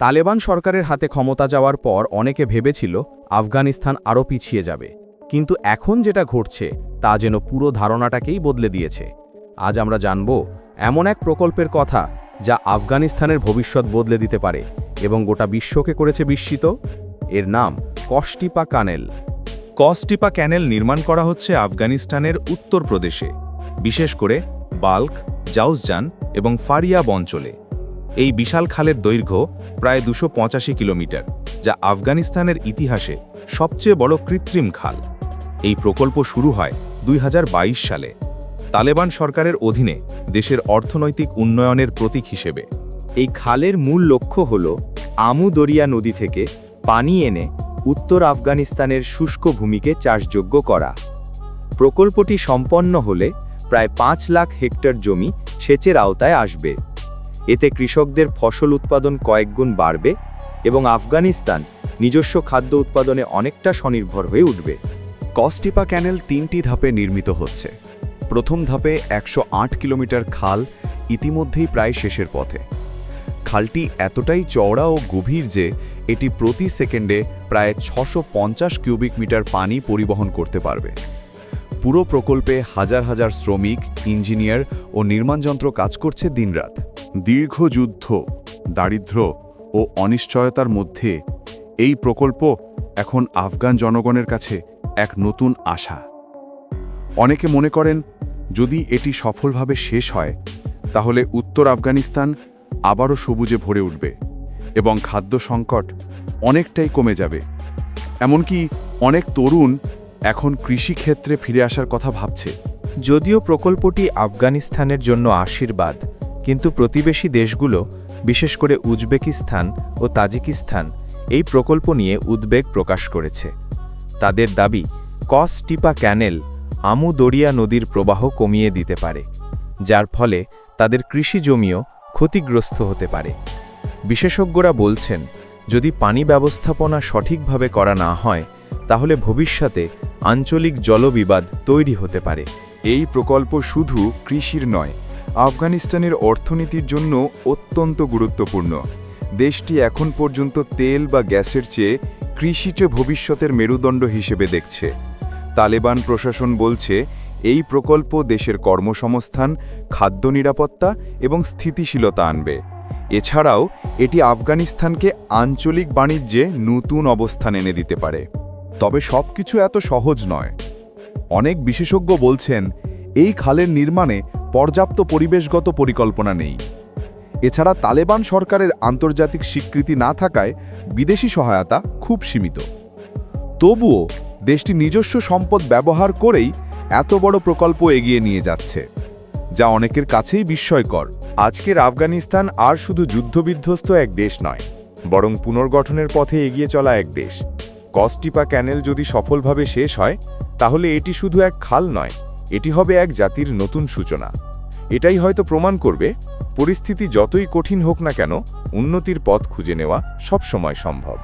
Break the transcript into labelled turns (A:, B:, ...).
A: তালেবান সরকারের হাতে ক্ষমতা যাওয়ার পর অনেকে ভেবেছিল আফগানিস্তান আরও পিছিয়ে যাবে, কিন্তু এখন যেটা ঘটছে তা যেন পুরো ধারণাটাকেই বদলে দিয়েছে। আজ আমরা জানব এমন এক প্রকল্পের কথা যা আফগানিস্তানের ভবিষ্যৎ বদলে দিতে পারে এবং গোটা বিশ্বকে করেছে বিস্মিত। এর নাম কসটিপা কানেল।
B: কসটিপা ক্যানেল নির্মাণ করা হচ্ছে আফগানিস্তানের উত্তর প্রদেশে, বিশেষ করে বাল্ক, জাউজজান এবং ফারিয়াব অঞ্চলে। এই বিশাল খালের দৈর্ঘ্য প্রায় 285 কিলোমিটার, যা আফগানিস্তানের ইতিহাসে সবচেয়ে বড় কৃত্রিম খাল। এই প্রকল্প শুরু হয় 2022 সালে, তালেবান সরকারের অধীনে দেশের অর্থনৈতিক উন্নয়নের প্রতীক হিসেবে।
C: এই খালের মূল লক্ষ্য হল আমু দরিয়া নদী থেকে পানি এনে উত্তর আফগানিস্তানের শুষ্ক ভূমিকে চাষযোগ্য করা। প্রকল্পটি সম্পন্ন হলে প্রায় 5 লাখ হেক্টর জমি সেচের আওতায় আসবে। এতে কৃষকদের ফসল উৎপাদন কয়েকগুণ বাড়বে এবং আফগানিস্তান নিজস্ব খাদ্য উৎপাদনে অনেকটা স্বনির্ভর হয়ে উঠবে।
D: কসটিপা ক্যানেল 3টি ধাপে নির্মিত হচ্ছে। প্রথম ধাপে 108 কিলোমিটার খাল ইতিমধ্যেই প্রায় শেষের পথে। খালটি এতটাই চওড়া ও গভীর যে এটি প্রতি সেকেন্ডে প্রায় 650 কিউবিক মিটার পানি পরিবহন করতে পারবে। পুরো প্রকল্পে হাজার হাজার শ্রমিক, ইঞ্জিনিয়ার ও নির্মাণযন্ত্র কাজ করছে দিনরাত।
E: দীর্ঘ যুদ্ধ, দারিদ্র্য ও অনিশ্চয়তার মধ্যে এই প্রকল্প এখন আফগান জনগণের কাছে এক নতুন আশা। অনেকে মনে করেন যদি এটি সফলভাবে শেষ হয় তাহলে উত্তর আফগানিস্তান আবারও সবুজে ভরে উঠবে এবং খাদ্য সংকট অনেকটাই কমে যাবে। এমনকি অনেক তরুণ এখন কৃষিক্ষেত্রে ফিরে আসার কথা ভাবছে।
C: যদিও প্রকল্পটি আফগানিস্তানের জন্য আশীর্বাদ, কিন্তু প্রতিবেশী দেশগুলো, বিশেষ করে উজবেকিস্তান ও তাজিকিস্তান, এই প্রকল্প নিয়ে উদ্বেগ প্রকাশ করেছে। তাদের দাবি কসটিপা ক্যানেল আমু দরিয়া নদীর প্রবাহ কমিয়ে দিতে পারে, যার ফলে তাদের কৃষি জমিও ক্ষতিগ্রস্ত হতে পারে। বিশেষজ্ঞরা বলছেন যদি পানি ব্যবস্থাপনা সঠিকভাবে করা না হয় তাহলে ভবিষ্যতে আঞ্চলিক জলবিবাদ তৈরি হতে পারে।
F: এই প্রকল্প শুধু কৃষির নয়, আফগানিস্তানের অর্থনীতির জন্য অত্যন্ত গুরুত্বপূর্ণ। দেশটি এখন পর্যন্ত তেল বা গ্যাসের চেয়ে কৃষিকে ভবিষ্যতের মেরুদণ্ড হিসেবে দেখছে। তালেবান প্রশাসন বলছে এই প্রকল্প দেশের কর্মসংস্থান, খাদ্য নিরাপত্তা এবং স্থিতিশীলতা আনবে। এছাড়াও এটি আফগানিস্তানকে আঞ্চলিক বাণিজ্যে নতুন অবস্থান এনে দিতে পারে।
D: তবে সবকিছু এত সহজ নয়। অনেক বিশেষজ্ঞ বলছেন এই খালের নির্মাণে পর্যাপ্ত পরিবেশগত পরিকল্পনা নেই। এছাড়া তালেবান সরকারের আন্তর্জাতিক স্বীকৃতি না থাকায় বিদেশি সহায়তা খুব সীমিত। তবুও দেশটি নিজস্ব সম্পদ ব্যবহার করেই এত বড় প্রকল্প এগিয়ে নিয়ে যাচ্ছে, যা অনেকের কাছেই বিস্ময়কর।
F: আজকের আফগানিস্তান আর শুধু যুদ্ধবিধ্বস্ত এক দেশ নয়, বরং পুনর্গঠনের পথে এগিয়ে চলা এক দেশ। কসটিপা ক্যানেল যদি সফলভাবে শেষ হয় তাহলে এটি শুধু এক খাল নয়, এটি হবে এক জাতির নতুন সূচনা। এটাই হয়তো প্রমাণ করবে পরিস্থিতি যতই কঠিন হোক না কেন, উন্নতির পথ খুঁজে নেওয়া সবসময় সম্ভব।